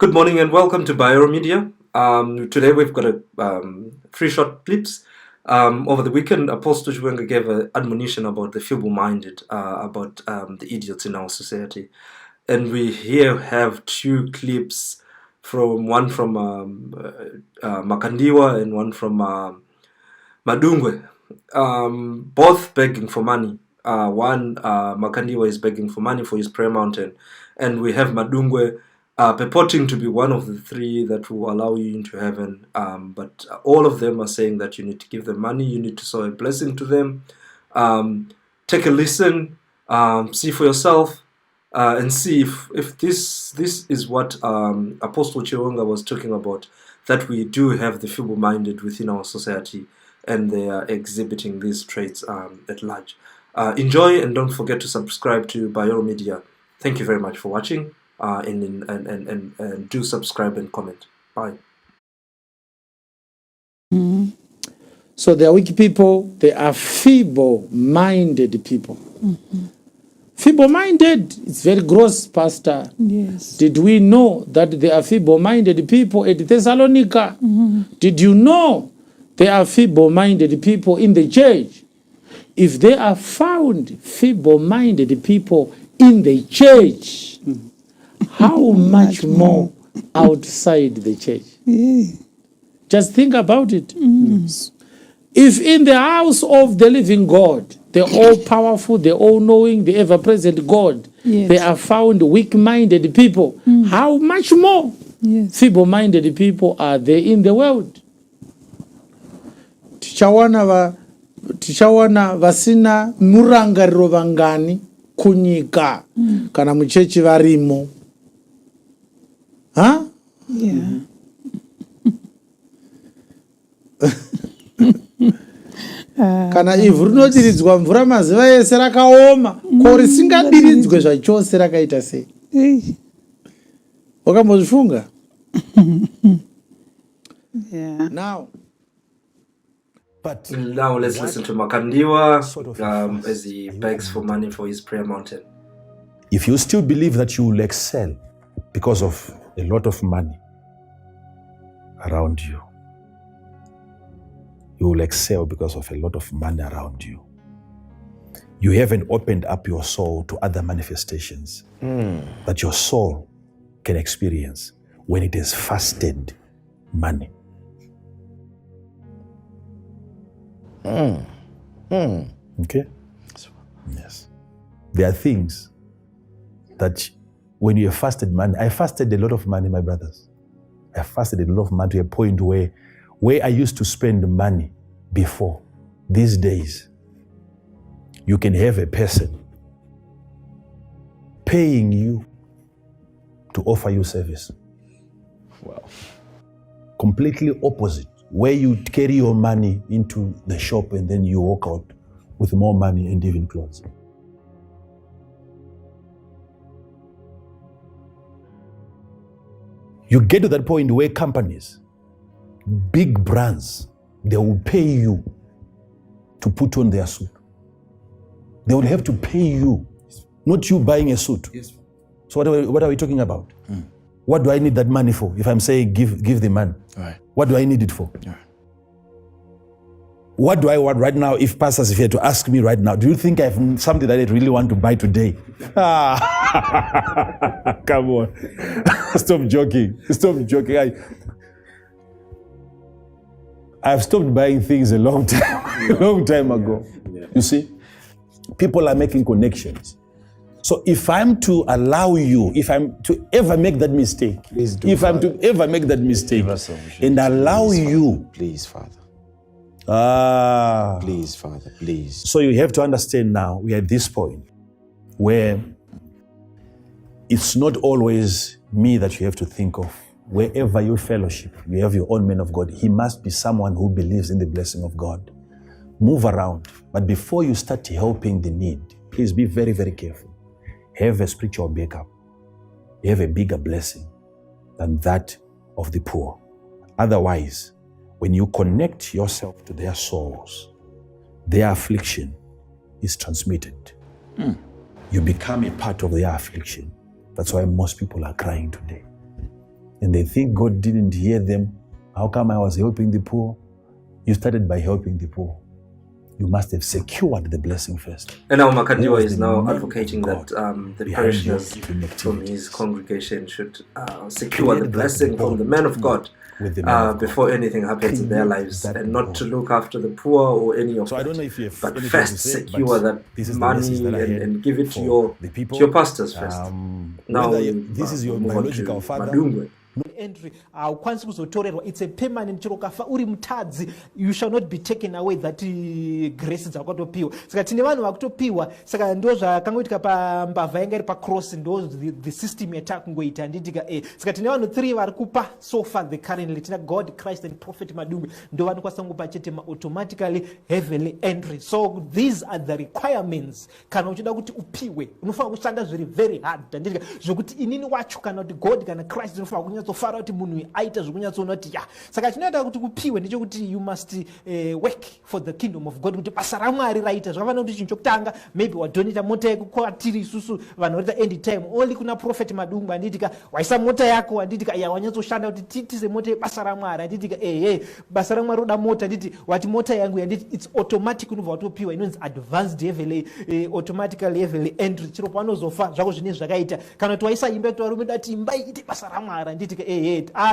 Good morning and welcome to Bio Media. Today we've got three short clips. Over the weekend, Apostle Chiwenga gave an admonition about the feeble-minded, about the idiots in our society. And we here have two clips, one from Makandiwa and one from Madungwe, both begging for money. Makandiwa is begging for money for his prayer mountain, and we have Madungwe purporting to be one of the three that will allow you into heaven. But all of them are saying that you need to give them money, you need to sow a blessing to them. Take a listen, see for yourself, and see if this is what Apostle Chiwenga was talking about, that we do have the feeble-minded within our society, and they are exhibiting these traits at large. Enjoy, and don't forget to subscribe to Bio Media. Thank you very much for watching. And do subscribe and comment. Bye. So they are weak people, they are feeble-minded people. Feeble-minded, it's very gross, Pastor. Yes. Did we know that there are feeble-minded people at Thessalonica? Did you know there are feeble-minded people in the church? If there are found feeble-minded people in the church, how much more outside the church? Yeah. Just think about it. If in the house of the living God, the all-powerful, the all-knowing, the ever-present God, Yes. they are found weak-minded people, how much more Yes. feeble-minded people are there in the world? Tichawana vasina murangariro vangani kunyika kana muchechi varimo. Huh? Yeah. Kana ivhu rinodiridzwa mvura maziva ese rakaoma, ko risingabiridzwe zvachose rakaita sei? Hey. Wakambozvifunga? Yeah. Now Let's listen to Makandiwa as he begs for money for his prayer mountain. If you still believe that you will excel because of a lot of money around you, you will excel because of a lot of money around you. You haven't opened up your soul to other manifestations that your soul can experience when it has fasted money. Okay? Yes. There are things that when you have fasted money, I fasted a lot of money, my brothers. I fasted a lot of money to a point where I used to spend money before. These days, you can have a person paying you to offer you service. Wow. Completely opposite. Where you carry your money into the shop and then you walk out with more money and even clothes. You get to that point where companies, big brands, they will pay you to put on their suit. They will have to pay you, not you buying a suit. Yes. So what are we talking about? What do I need that money for? If I'm saying give the money, Right. what do I need it for? Yeah. What do I want right now? If pastors, if you had to ask me right now, do you think I have something that I really want to buy today? Come on. Stop joking. Stop joking. I've stopped buying things a long time ago. Yeah. You see? People are making connections. So if I'm to allow you, if I'm to ever make that mistake, Please do, if I'm Father. to ever make that mistake Give us solutions. and allow Please, you, Father. Please, Father. ah, Please, Father. Please. so you have to understand now, we are at this point where it's not always me that you have to think of. Wherever you fellowship, you have your own man of God. He must be someone who believes in the blessing of God. Move around. But before you start helping the need, please be very, very careful. Have a spiritual backup. Have a bigger blessing than that of the poor. Otherwise, when you connect yourself to their souls, their affliction is transmitted. You become a part of their affliction. That's why most people are crying today. and they think God didn't hear them. How come I was helping the poor? You started by helping the poor. You must have secured the blessing first. And now Who Makandiwa was is the now man of advocating that God the behind your parishioners giving from his activities? congregation should secure the Create that blessing from the bond man of God with the man of before God. anything happens in their Create lives, that and not to bond. look after the poor or any of So I don't know that. if you have But anything to first say, secure but that this is the message money that I had and give it to for the people. your pastors first. Now Whether this is your move on to biological father, Madungwe. entry haukwanisi kuzotorerwa. It's a permanent. Chero ukafa uri mutadzi, you shall not be taken away that grace dzakatopiwa. Saka tine vanhu vakutopiwa, saka ndo zvakangoitika pambavha yanga iri pacross, ndo the system yatakungoita handitika. Saka tine vanhu 3 vari kupa so far the currently, tina God, Christ and Prophet Madungwe, ndo vanokwanisa kungopa chete automatically heavenly entry. So these are the requirements. Kana uchida kuti upiwe unofanira kushanda zviri very hard handitika, zvokuti inini wacho kana kuti God kana Christ unofanira kunyatsofara kuti munhu aita zvekunyatsoona kuti ya. Saka chinoita kuti kupiwe ndechekuti you must work for the kingdom of God, kuti basa raMwari raita. Zvakafanira kuti chinhu chokutanga maybe wadonita mota yekukwatiri isusu vanhu vaita end time only kuna Prophet Madungwe handitika, waisa mota yako handitika, ya wanyatsoshanda kuti titize mota yebasa raMwari handitika, basa raMwari roda mota handiti, wati mota yangu handiti, it's automatic unobva watopiwa, inonzi advanced heavily automatically heavily entry. Chiro panozofa zvako zvine zvakaita, kana kuti waisa imba kuti varume dati imba ite basa raMwari handitika,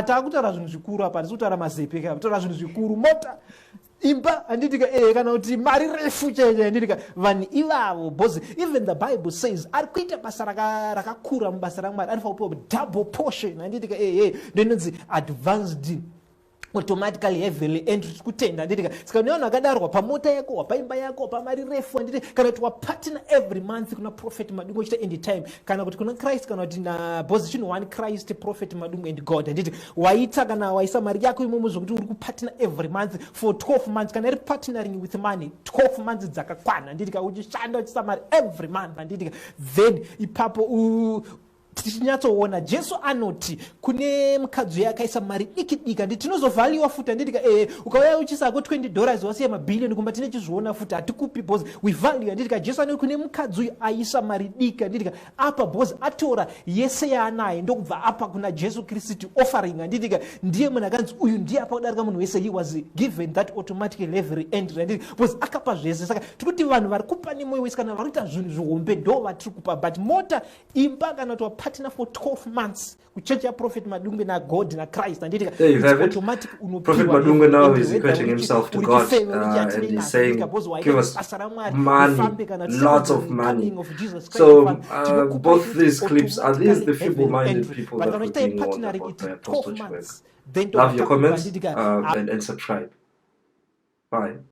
taakutaura zvinhu zvikuru apa, handisi kutaura mazepe kana kutaura zvinhu zvikuru, mota imba handitika, kana kuti mari refu chaicha handitika, vanhu ivavo because even the Bible says ari kuita basa rakakura mubasa raMwari anofanira kupiwa double portion handitika, ndo inonzi advanced automatically heavily entry kutenda handitika. Saka nevanhu vakadarwa pamota yako, wapaimba yako, pamari refu handiti, kana kuti wapartner every month kuna Prophet Madungwe uchita end time, kana kuti kuna Christ, kana kuti na position one Christ, Prophet Madungwe and God handiti, waita kana waisa mari yako imomo zvokuti uri kupartner every month for 12 months, kana iri partnering with money 12 months dzakakwana handitika, uchishanda uchisa mari every month handitika, then ipapo tichinyatsoona Jesu anoti kune mukadzi yakaisa mari diki diki handiti, tinozovhaliwa futi handitika, ukauya uchisako $20 wasiya mabhilioni kumba tine chizviona futi hatikupi because we value handitika. Jesu anoti kune mukadzi uyu aisa mari diki handitika, apa because atora yese yaanaye ndokubva apa kuna Jesu Kristu offering handitika, ndiye munhu akanzi uyu ndiye apa kudarika munhu wese, he was given that automatic level entry handitika because akapa zvese. Saka tikuti vanhu vari kupa nemoyo wese, kana vari kuita zvinhu zvihombe ndo vatiri kupa, but mota imba kana kuti partner for 12 months kuchechi ya Prophet Madungwe na God na Christ handitika, you have it. automatic unopiwa. Prophet Madungwe now is equating himself to God, and he's saying, give us money, lots of money. So both these clips, are these the feeble-minded people that we're being warned about by Apostle Chiwenga? Love your comments and subscribe. Bye.